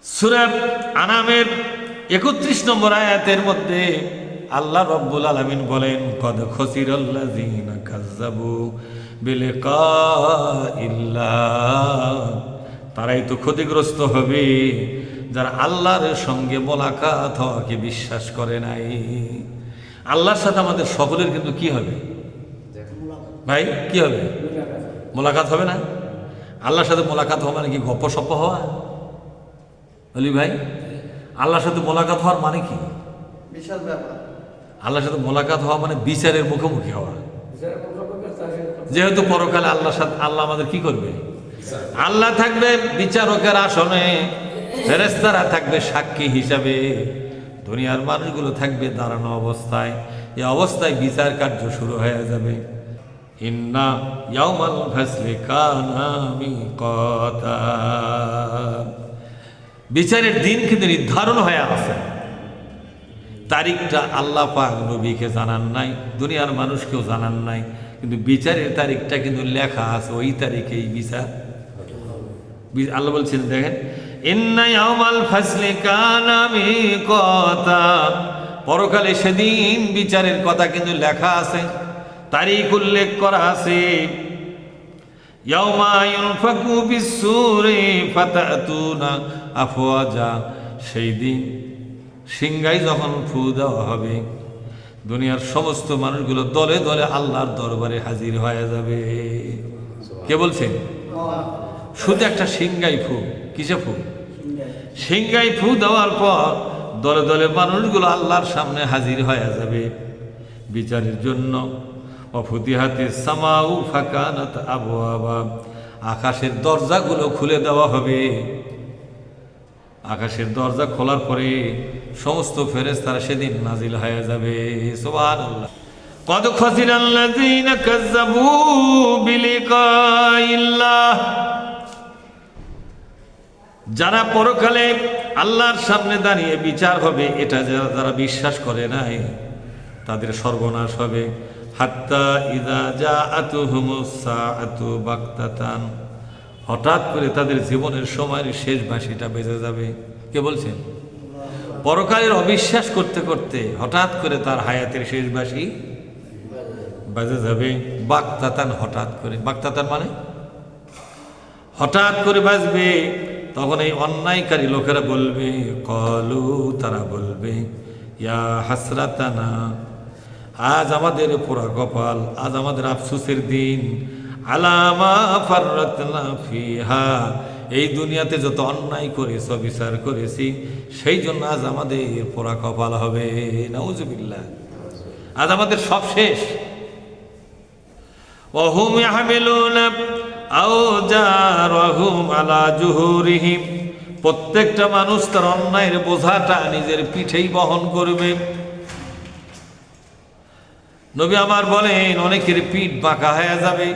সূরা আনামের ৩১ নম্বর আয়াতের মধ্যে আল্লাহ রব্বুল আলামিন বলেন, কদ খসিরাল্লাযীনা কাযযাবু বিলিকাইল্লাহ, তারাই তো ক্ষতিগ্রস্ত হবে যারা আল্লাহর সঙ্গে মোলাকাত হওয়াকে বিশ্বাস করে নাই। আল্লাহর সাথে আমাদের সকলের কিন্তু কি হবে ভাই? কি হবে? মোলাকাত হবে না? আল্লাহর সাথে মোলাকাত হওয়া মানে কি গপ্পসপ্প হওয়া? বলি ভাই, আল্লাহর সাথে মোলাকাত হওয়ার মানে কি? বিশাল ব্যাপার। আল্লাহর সাথে মোলাকাত হওয়া মানে বিচারের মুখোমুখি হওয়া। যেহেতু পরকালে আল্লাহর সাথে আল্লাহ আমাদের কি করবে? আল্লাহ থাকবে বিচারকের আসনে, ফেরেশতারা থাকবে সাক্ষী হিসাবে, দুনিয়ার মানুষগুলো থাকবে দাঁড়ানো অবস্থায়। এই অবস্থায় বিচার কার্য শুরু হয়ে যাবে। ইন্না ইয়াউমাল ফাসলি কানা মিকাতা, বিচারের দিন কিন্তু নির্ধারণ হয়ে আছে। তারিখটা আল্লাহ পাক নবীকে জানান নাই, দুনিয়ার মানুষকেও জানান নাই, কিন্তু বিচারের তারিখটা কিন্তু লেখা আছে। ওই তারিখেই বিচার। আল্লাহ বলছেন, দেখেন, ইন্না ইয়াউমাল ফাসলি কানা মিকাতা, পরকালে সেদিন বিচারের কথা কিন্তু লেখা আছে, তারিখ উল্লেখ করা আছে। ইয়াউমা ইউনফাকু বিসসূরি ফাতাতুনা আফওয়াজা, সেই দিন সিংহায় যখন ফু দেওয়া হবে, দুনিয়ার সমস্ত মানুষগুলো দলে দলে আল্লাহর দরবারে হাজির হয়ে যাবে। কে বলছেন? শুধু একটা সিংহাই ফু। কিসে ফু? সিংহাই ফু দেওয়ার পর দলে দলে মানুষগুলো আল্লাহর সামনে হাজির হয়ে যাবে বিচারের জন্য। অফুতিহাতিস সামাউ ফাকানাত আবওয়াবা, আকাশের দরজাগুলো খুলে দেওয়া হবে। আকাশের দরজা খোলার পরে সমস্ত ফেরেশতারা সেদিন নাজিল হয়ে যাবে। সুবহানাল্লাহ। কদ খাসিরাল্লাযীনা কাযযাবু বিলিকাইল্লাহ, যারা পরকালে আল্লাহর সামনে দাঁড়িয়ে বিচার হবে এটা যারা বিশ্বাস করে নাই, তাদের সর্বনাশ হবে। হাত্তা ইযা জাআতুহুমুস সাআতু বাগতাতান, হঠাৎ করে তাদের জীবনের সময়ের শেষ বাঁশিটা বেজে যাবে। কে বলছেন? পরকালের অবিশ্বাস করতে করতে হঠাৎ করে তার হায়াতের শেষ বাঁশি বেজে যাবে। বাগতাতান, হঠাৎ করে। বাগতাতান মানে হঠাৎ করে বাজবে। তখন এই অন্যায়কারী লোকেরা বলবে, কলু, তারা বলবে, ইয়া হাসরাতানা, আজ আমাদের পোড়া কপাল, আজ আমাদের আফসোসের দিন। আলামা ফাররাতনা ফিহা, এই দুনিয়াতে যত অন্যায় করেছ, বিচার করেছি, সেই জন্য আজ আমাদের পোড়া কপাল হবে। নাউজুবিল্লাহ, আজ আমাদের সব শেষ। ওয়াহুম ইয়াহমিলুনা আওজারহুম আলা জুহুরিহিম, প্রত্যেকটা মানুষ তার অন্যায়ের বোঝাটা নিজের পিঠেই বহন করবে। নবী আমার বলেন, অনেকের পিঠ বাঁকা হয়ে যাবে।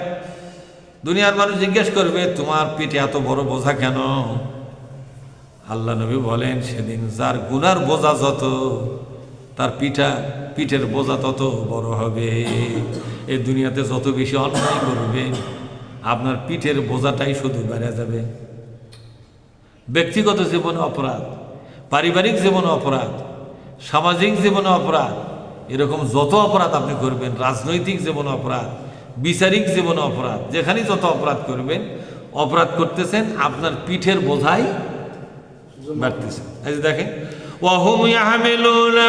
দুনিয়ার মানুষ জিজ্ঞেস করবে, তোমার পিঠে এত বড় বোঝা কেন? আল্লাহ নবী বলেন, সেদিন যার গুনার বোঝা যত, তার পিঠের বোঝা তত বড় হবে। এই দুনিয়াতে যত বেশি অন্যায় করবে, আপনার পিঠের বোঝাটাই শুধু বেড়ে যাবে। ব্যক্তিগত জীবনে অপরাধ, পারিবারিক জীবনে অপরাধ, সামাজিক জীবনে অপরাধ, এরকম যত অপরাধ আপনি করবেন, রাজনৈতিক জীবনে অপরাধ, বিচারিক জীবনে অপরাধ, যেখানেই যত অপরাধ করবেন, অপরাধ করতেছেন, আপনার পিঠের বোঝাই বাড়তেছে। এই যে দেখেন, ওয়াহুম ইয়াহমিলুনা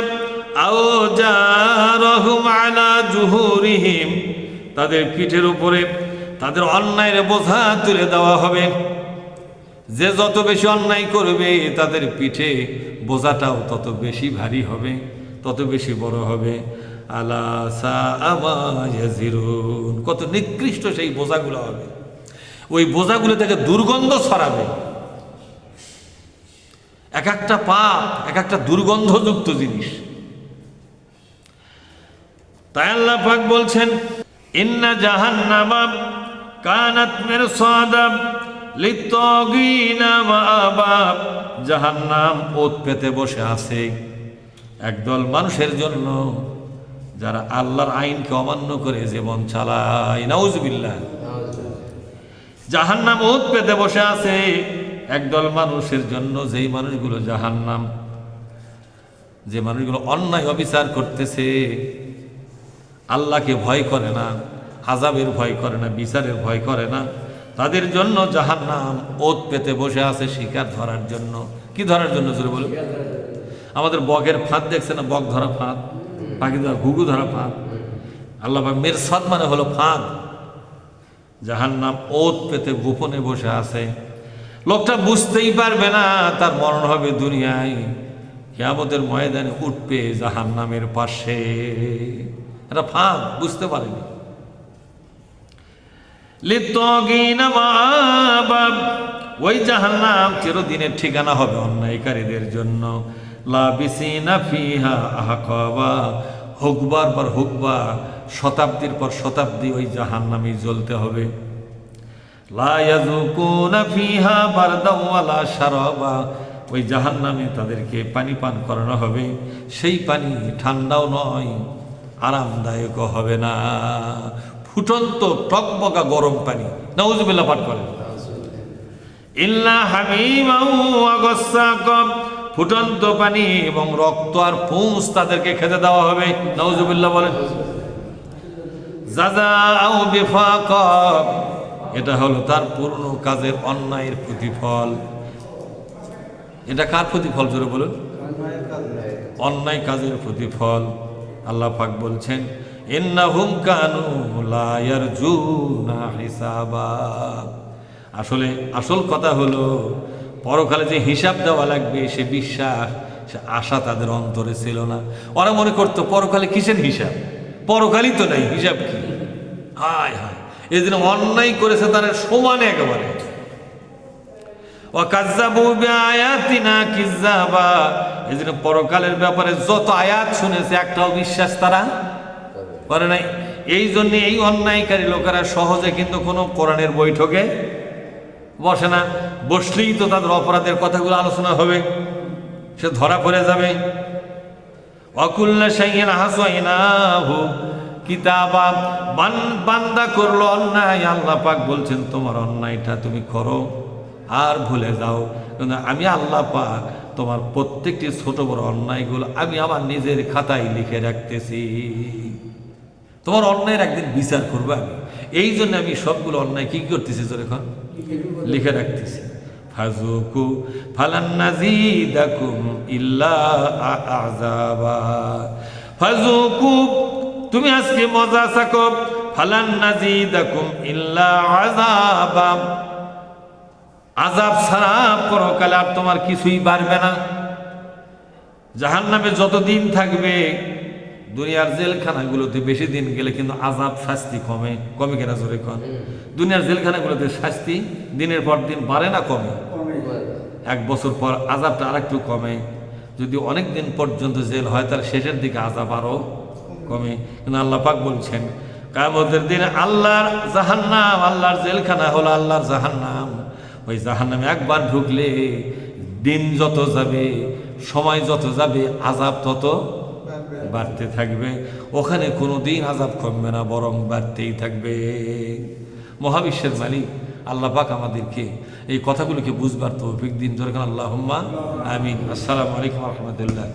আওজারহুম আলা জুহুরিহিম, তাদের পিঠের উপরে তাদের অন্যায়ের বোঝা তুলে দেওয়া হবে। যে যত বেশি অন্যায় করবে, তাদের পিঠে বোঝাটাও তত বেশি ভারী হবে, তত বেশি বড় হবে। আলা সাআ মা ইয়াজিরুন, কত নিকৃষ্ট সেই বোঝাগুলো হবে। ওই বোঝাগুলো থেকে দুর্গন্ধ ছড়াবে। এক একটা পাপ এক একটা দুর্গন্ধযুক্ত জিনিস। তাই আল্লাহ পাক বলছেন, ইন্না জাহান্নামা কানাত মিরসাদা লিত্তাগিনা মাআবা, জাহান্নাম ওত পেতে বসে আছে একদল মানুষের জন্য যারা আল্লাহর আইনকে অমান্য করে জীবন চালায়। নাউজুবিল্লাহ। জাহান্নাম ওত পেতে বসে আছে একদল মানুষের জন্য যেই মানুষগুলো জাহান্নাম, যে মানুষগুলো অন্যায় অবিচার করতেছে, আল্লাহকে ভয় করে না, আযাবের ভয় করে না, বিচারের ভয় করে না, তাদের জন্য জাহান্নাম ওত পেতে বসে আছে শিকার ধরার জন্য। কি ধরার জন্য জোরে বলুন? আমাদের বকের ফাঁদ দেখছে না, বক ধরা ফাঁদ, পাখি ধরা, ঘুঘু ধরা ফাঁদ। আল্লাহ পাক মিরসাদ মানে হলো ফাঁদ। জাহান্নাম ওত পেতে গোপনে বসে আছে, লোকটা বুঝতেই পারবে না, তার মরণ হবে দুনিয়ায়, কিয়ামতের ময়দানে উঠবে জাহান্নামের পাশে। এটা ফাঁদ, বুঝতে পারেনি। লিত্তাগিনা মাআবাব, ওই জাহান্নাম চিরদিনের ঠিকানা হবে অন্যায়কারীদের জন্য। লাবিসিনা ফিহা আহকাবা, হুকবার পর হুকবা, শতাব্দীর পর শতাব্দী ওই জাহান্নামে জ্বলতে হবে। লা ইয়াযুকুনা ফিহা বারদাও ওয়ালা শারাবা, ওই জাহান্নামে তাদেরকে পানি পান করানো হবে, সেই পানি ঠান্ডাও নয়, আরামদায়কও হবে না, ফুটন্ত টকবকা গরম পানি। নাউযুবিল্লাহ পাঠ করেন। ইল্লা হামিমাও ওয়া গাসসাকা, ফুটন্ত পানি এবং রক্ত আর পুঁজ তাদেরকে খেতে দেওয়া হবে। নাউযুবিল্লাহ বলেন। জাযাআউ বিফাকা, এটা হলো তার পূর্ণ কাজের অন্যায়ের প্রতিফল। এটা কার প্রতিফল জোরে বলুন? অন্যায় কাজের প্রতিফল। আল্লাহ পাক বলছেন ইন্নাহুম কানু লা ইয়ারজুনা হিসাবা। আসলে আসল কথা হলো পরকালে যে হিসাব দেওয়া লাগবে সে বিশ্বাস, সে আশা তাদের অন্তরে ছিল না। ওরা মনে করতো পরকালে কিসের হিসাব, পরকালই তো নাই, হিসাব কি? হায় হায়, এই জন্য অন্যায় করেছে তারা সমানে একেবারে। ওয়াকাজ্জাবু বিআয়াতিনা কিজ্জাবা, এই জন্য পরকালের ব্যাপারে যত আয়াত শুনেছে একটাও বিশ্বাস তারা করে নাই। এই জন্য এই অন্যায়কারী লোকেরা সহজে কিন্তু কোনো কোরআনের বৈঠকে বসে না, বসলেই তো তাদের অপরাধের কথাগুলো আলোচনা হবে, সে ধরা পড়ে যাবে। ওয়াকুল্লা শাইইন আহসাইনাহু কিতাবা, বান্দা করলো অন্যায়, আল্লাহ পাক বলছেন তোমার অন্যায়টা তুমি করো আর ভুলে যাও, কিন্তু আমি আল্লাহ পাক তোমার প্রত্যেকটি ছোট বড় অন্যায়গুলো আমি আমার নিজের খাতায় লিখে রাখতেছি। তোমার অন্যায়ের একদিন বিচার করবো আমি, এই জন্য আমি সবগুলো অন্যায় কি করতেছি এখন লিখে রাখতেছি। ফাযুকু ফালান নাযীদাকুম ইল্লা আযাবা, ফাযুকু তুমি আজকে মজা চাকো, ফালান নাযীদাকুম ইল্লা আযাবা, আযাব ছাড়া পরকালে আর তোমার কিছুই বাড়বে না। জাহান্নামে যতদিন থাকবে, দুনিয়ার জেলখানাগুলোতে বেশি দিন গেলে কিন্তু আযাব শাস্তি কমে, কমে কেনা জোরে কন? দুনিয়ার জেলখানাগুলোতে শাস্তি দিনের পর দিন বাড়ে না কমে? এক বছর পর আযাবটা আরেকটু কমে, যদি অনেক দিন পর্যন্ত জেল হয় তাহলে শেষের দিকে আযাব আরও কমে। কিন্তু আল্লাহ পাক বলছেন কিয়ামতের দিনে আল্লাহর জাহান্নাম, আল্লাহর জেলখানা হলো আল্লাহর জাহান্নাম। ওই জাহান্নামে একবার ঢুকলে দিন যত যাবে, সময় যত যাবে, আযাব তত বাড়তে থাকবে। ওখানে কোনো দিন আযাব কমবে না, বরং বাড়তেই থাকবে। মহাবিশ্বের মালিক আল্লাহ পাক আমাদেরকে এই কথাগুলোকে বুঝবার তৌফিক দিন। আল্লাহুম্মা আমিন। আসসালামু আলাইকুম ওয়া রাহমাতুল্লাহ।